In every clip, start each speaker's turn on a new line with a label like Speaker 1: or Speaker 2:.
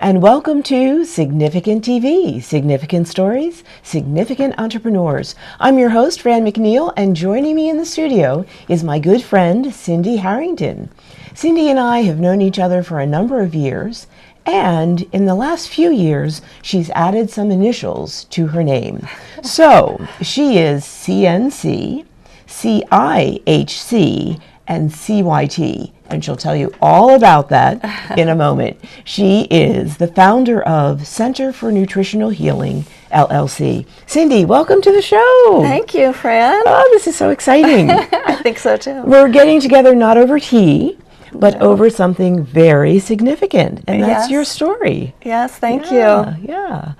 Speaker 1: and welcome to Significant TV, Significant Stories, Significant Entrepreneurs. I'm your host, Fran McNeil, and joining me in the studio is my good friend, Cindy Harrington. Cindy and I have known each other for a number of years, and in the last few years, she's added some initials to her name. So, she is CNC, CIHC, and CYT, and she'll tell you all about that in a moment. She is the founder of Center for Nutritional Healing, LLC. Cindy, welcome to the show.
Speaker 2: Thank you, Fran.
Speaker 1: Oh, this is so exciting.
Speaker 2: I think so too.
Speaker 1: We're getting together not over tea, but over something very significant, and that's your story.
Speaker 2: Yes, thank you.
Speaker 1: Yeah.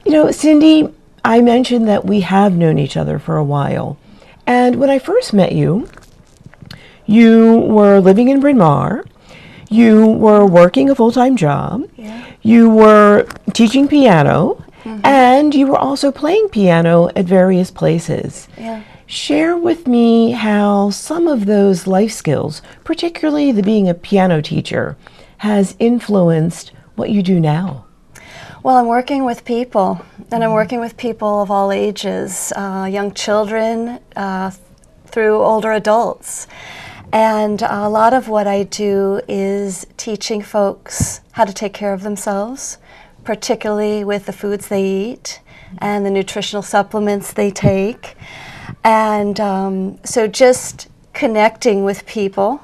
Speaker 1: You know, Cindy, I mentioned that we have known each other for a while, and when I first met you, you were living in Bryn Mawr, you were working a full-time job, you were teaching piano, and you were also playing piano at various places. Share with me how some of those life skills, particularly the being a piano teacher, has influenced what you do now.
Speaker 2: Well, I'm working with people, and I'm working with people of all ages, young children through older adults. And a lot of what I do is teaching folks how to take care of themselves, particularly with the foods they eat and the nutritional supplements they take. And so just connecting with people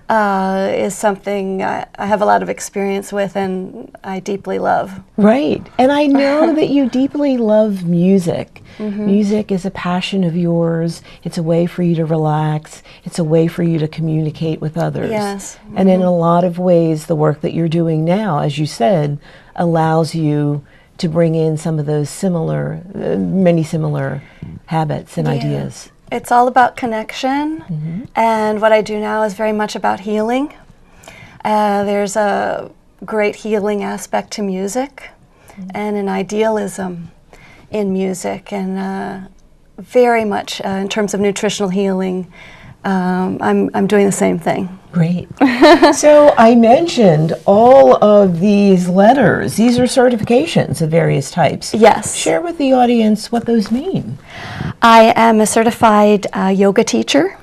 Speaker 2: is something I have a lot of experience with and I deeply love.
Speaker 1: Right. And I know that you deeply love music. Music is a passion of yours. It's a way for you to relax. It's a way for you to communicate with others.
Speaker 2: Yes.
Speaker 1: And in a lot of ways, the work that you're doing now, as you said, allows you to bring in some of those similar, many similar habits and ideas.
Speaker 2: It's all about connection, and what I do now is very much about healing. There's a great healing aspect to music and an idealism in music, and very much in terms of nutritional healing, I'm doing the same thing.
Speaker 1: Great. So I mentioned all of these letters. These are certifications of various types.
Speaker 2: Yes.
Speaker 1: Share with the audience what those mean.
Speaker 2: I am a certified yoga teacher.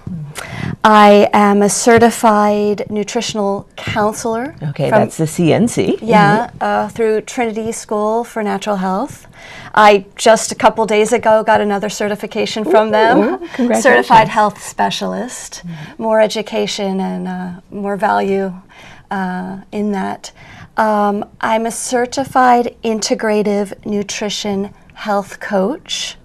Speaker 2: I am a certified nutritional counselor.
Speaker 1: Okay, that's the CNC.
Speaker 2: Yeah, through Trinity School for Natural Health. I just a couple days ago got another certification from them.
Speaker 1: Congratulations.
Speaker 2: Certified health specialist. More education and more value in that. I'm a certified integrative nutrition health coach.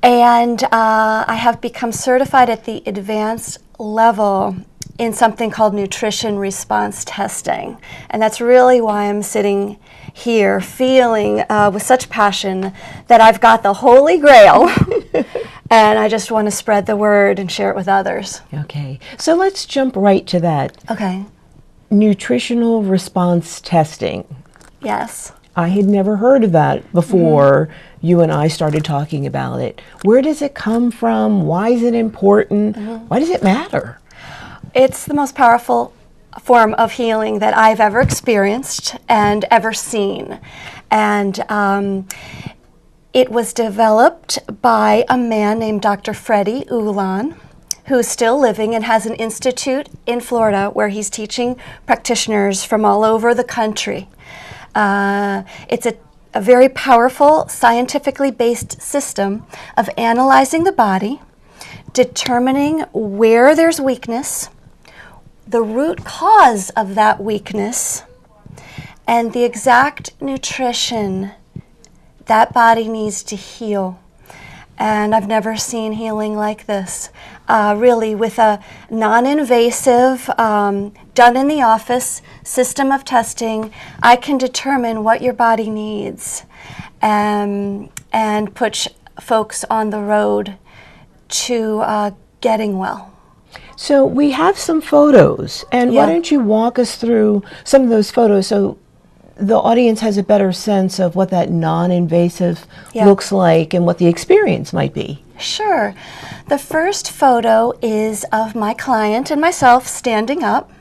Speaker 2: And I have become certified at the advanced level in something called nutrition response testing. And that's really why I'm sitting here feeling with such passion that I've got the Holy Grail and I just want to spread the word and share it with others.
Speaker 1: Okay, so let's jump right to that.
Speaker 2: Okay.
Speaker 1: Nutritional response testing.
Speaker 2: Yes.
Speaker 1: I had never heard of that before you and I started talking about it. Where does it come from? Why is it important? Why does it matter?
Speaker 2: It's the most powerful form of healing that I've ever experienced and ever seen. And it was developed by a man named Dr. Freddie Ulan, who's still living and has an institute in Florida where he's teaching practitioners from all over the country. It's a very powerful, scientifically based system of analyzing the body, determining where there's weakness, the root cause of that weakness, and the exact nutrition that body needs to heal. And I've never seen healing like this. Really, with a non-invasive, done in the office system of testing, I can determine what your body needs and put folks on the road to getting well.
Speaker 1: So we have some photos, and why don't you walk us through some of those photos so the audience has a better sense of what that non-invasive looks like and what the experience might be.
Speaker 2: Sure. The first photo is of my client and myself standing up,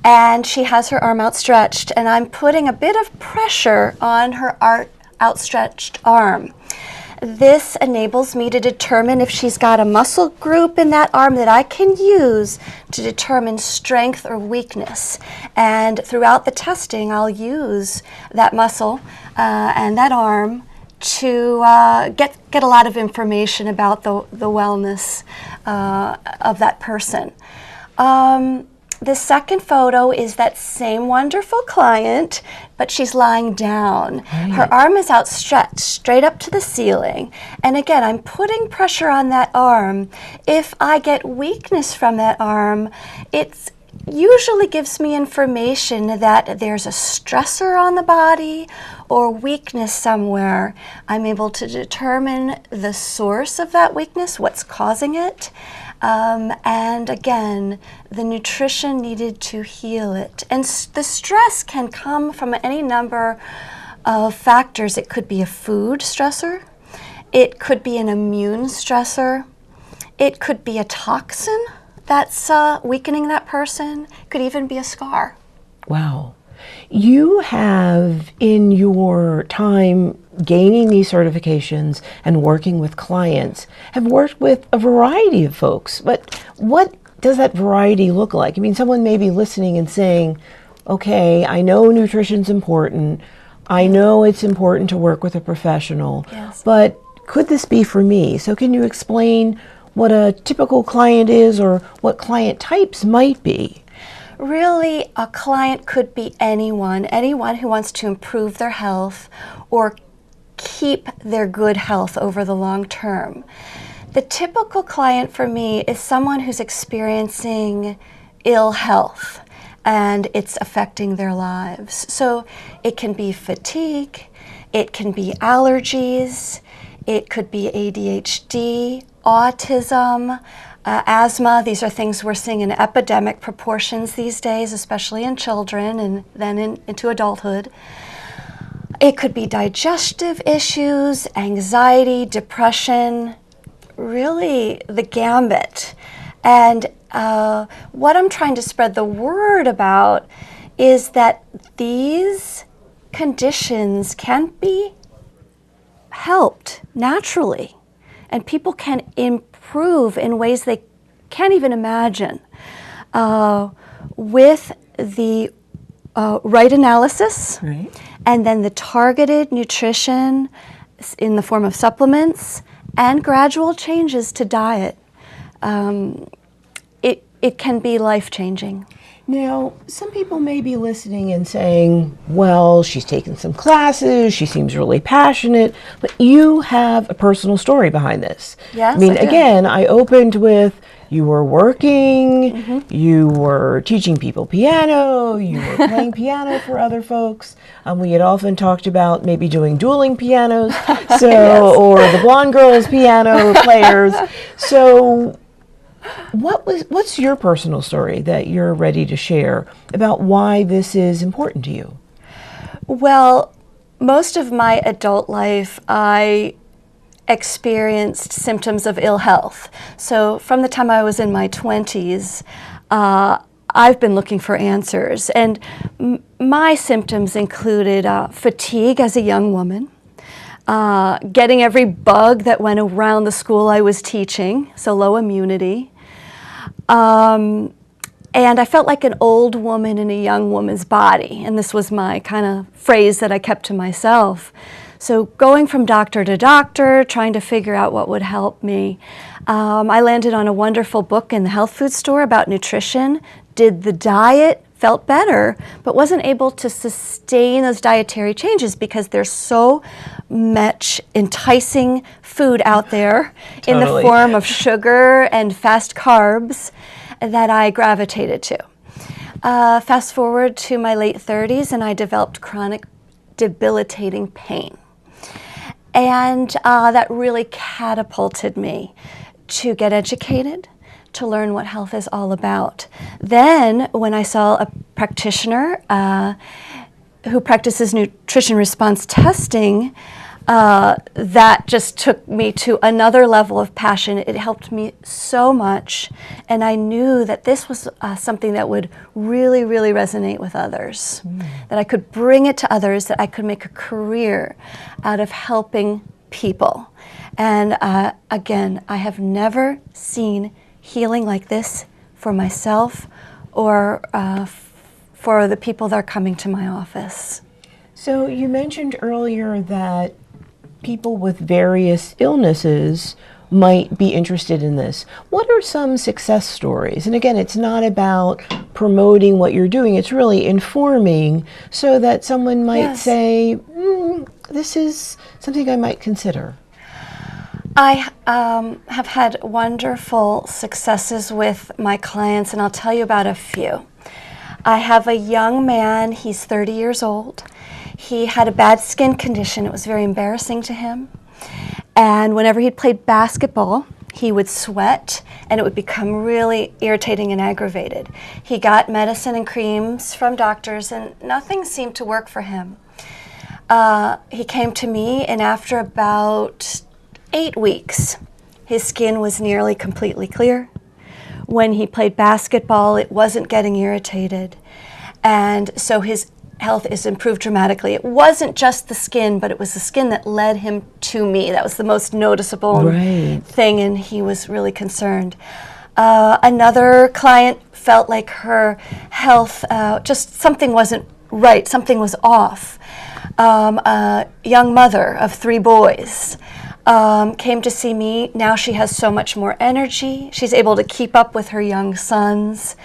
Speaker 2: and she has her arm outstretched, and I'm putting a bit of pressure on her outstretched arm. This enables me to determine if she's got a muscle group in that arm that I can use to determine strength or weakness. And throughout the testing, I'll use that muscle and that arm to get a lot of information about the wellness of that person. The second photo is that same wonderful client, but she's lying down.
Speaker 1: Right.
Speaker 2: Her arm is outstretched straight up to the ceiling. And again, I'm putting pressure on that arm. If I get weakness from that arm, it usually gives me information that there's a stressor on the body or weakness somewhere. I'm able to determine the source of that weakness, what's causing it. And again, the nutrition needed to heal it. And the stress can come from any number of factors. It could be a food stressor. It could be an immune stressor. It could be a toxin that's weakening that person. It could even be a scar.
Speaker 1: Wow. You have, in your time gaining these certifications and working with clients, have worked with a variety of folks. But what does that variety look like? I mean, someone may be listening and saying, okay, I know nutrition's important. I know it's important to work with a professional.
Speaker 2: Yes.
Speaker 1: But could this be for me? So can you explain what a typical client is or what client types might be?
Speaker 2: Really, a client could be anyone who wants to improve their health or keep their good health over the long term. The typical client for me is someone who's experiencing ill health and it's affecting their lives. So it can be fatigue, it can be allergies, it could be ADHD, autism, asthma. These are things we're seeing in epidemic proportions these days, especially in children and then into adulthood. It could be digestive issues, anxiety, depression, really the gambit. And what I'm trying to spread the word about is that these conditions can be helped naturally, and people can improve in ways they can't even imagine with the right analysis,
Speaker 1: Right.
Speaker 2: and then the targeted nutrition in the form of supplements and gradual changes to diet. It can be life-changing.
Speaker 1: Now, some people may be listening and saying, well, she's taken some classes, she seems really passionate, but you have a personal story behind this.
Speaker 2: Yes,
Speaker 1: I mean,
Speaker 2: I do.
Speaker 1: again, I opened with you were working, you were teaching people piano, you were playing piano for other folks. We had often talked about maybe doing dueling pianos, so
Speaker 2: Yes.
Speaker 1: or the blonde girls piano players. So what's your personal story that you're ready to share about why this is important to you?
Speaker 2: Well, most of my adult life, I experienced symptoms of ill health. So from the time I was in my 20s, I've been looking for answers. And my symptoms included fatigue as a young woman, getting every bug that went around the school I was teaching, so low immunity. And I felt like an old woman in a young woman's body, and this was my kind of phrase that I kept to myself. So going from doctor to doctor, trying to figure out what would help me, I landed on a wonderful book in the health food store about nutrition, did the diet, felt better, but wasn't able to sustain those dietary changes because there's so much enticing food out there in the
Speaker 1: Totally.
Speaker 2: form of sugar and fast carbs that I gravitated to. Fast forward to my late 30s and I developed chronic debilitating pain. And that really catapulted me to get educated, to learn what health is all about. Then, when I saw a practitioner who practices nutrition response testing, that just took me to another level of passion. It helped me so much, and I knew that this was something that would really, really resonate with others, that I could bring it to others, that I could make a career out of helping people. And again, I have never seen healing like this for myself or for the people that are coming to my office.
Speaker 1: So you mentioned earlier that people with various illnesses might be interested in this. What are some success stories? And again, it's not about promoting what you're doing, it's really informing so that someone might say, this is something I might consider.
Speaker 2: I have had wonderful successes with my clients, and I'll tell you about a few. I have a young man, he's 30 years old. He had a bad skin condition. It was very embarrassing to him. And whenever he played basketball, he would sweat and it would become really irritating and aggravated. He got medicine and creams from doctors and nothing seemed to work for him. He came to me, and after about 8 weeks, his skin was nearly completely clear. When he played basketball, it wasn't getting irritated. And so his health is improved dramatically. It wasn't just the skin, but it was the skin that led him to me. That was the most noticeable thing, and he was really concerned. Another client felt like her health, just something wasn't right, something was off. A young mother of 3 boys came to see me. Now she has so much more energy. She's able to keep up with her young sons,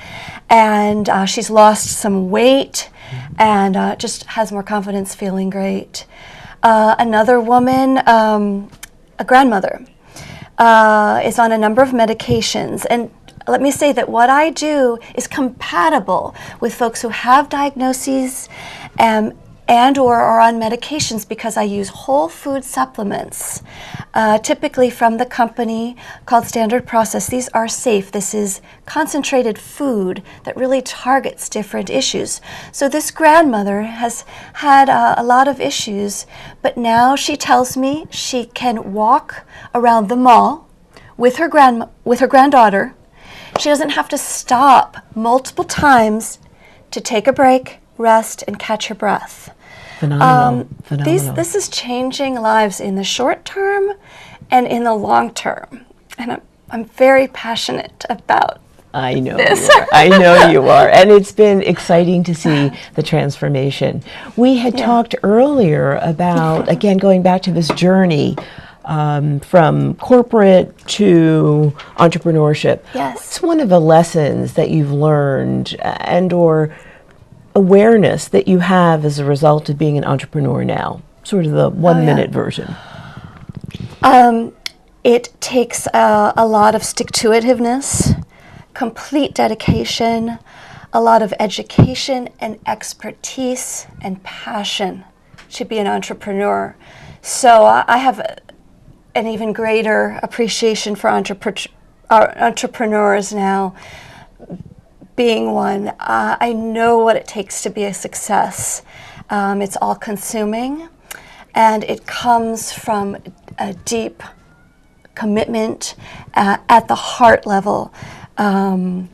Speaker 2: and she's lost some weight and just has more confidence, feeling great. Another woman, a grandmother, is on a number of medications, and let me say that what I do is compatible with folks who have diagnoses and or are on medications, because I use whole food supplements, typically from the company called Standard Process. These are safe. This is concentrated food that really targets different issues. So this grandmother has had a lot of issues, but now she tells me she can walk around the mall with her granddaughter. She doesn't have to stop multiple times to take a break, rest, and catch her breath.
Speaker 1: Phenomenal. Phenomenal.
Speaker 2: This is changing lives in the short term and in the long term. And I'm very passionate about
Speaker 1: I know
Speaker 2: this.
Speaker 1: You are. I know you are. And it's been exciting to see the transformation. We had talked earlier about, again, going back to this journey from corporate to entrepreneurship.
Speaker 2: Yes.
Speaker 1: What's one of the lessons that you've learned and or awareness that you have as a result of being an entrepreneur now? Sort of the 1 minute version.
Speaker 2: It takes a lot of stick-to-itiveness, complete dedication, a lot of education and expertise and passion to be an entrepreneur. So I have an even greater appreciation for entrepreneurs now. Being one, I know what it takes to be a success. It's all consuming, and it comes from a deep commitment at the heart level. And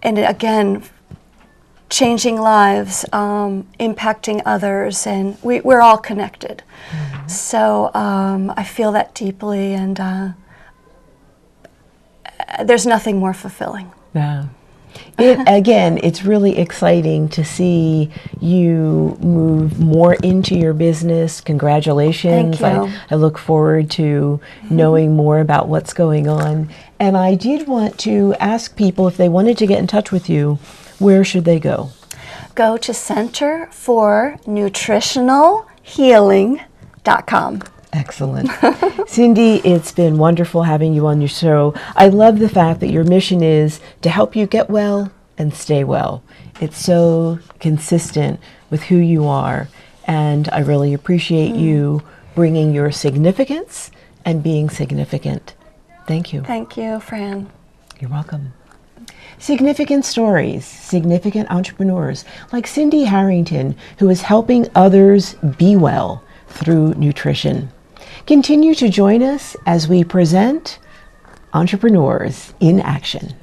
Speaker 2: again, changing lives, impacting others, and we're all connected. Mm-hmm. So I feel that deeply, and there's nothing more fulfilling.
Speaker 1: Yeah. Again, it's really exciting to see you move more into your business. Congratulations.
Speaker 2: Thank you.
Speaker 1: I look forward to knowing more about what's going on. And I did want to ask people, if they wanted to get in touch with you, where should they go?
Speaker 2: Go to centerfornutritionalhealing.com.
Speaker 1: Excellent. Cindy, it's been wonderful having you on your show. I love the fact that your mission is to help you get well and stay well. It's so consistent with who you are, and I really appreciate you bringing your significance and being significant. Thank you.
Speaker 2: Thank you, Fran.
Speaker 1: You're welcome. Significant stories, significant entrepreneurs like Cindy Harrington, who is helping others be well through nutrition. Continue to join us as we present Entrepreneurs in Action.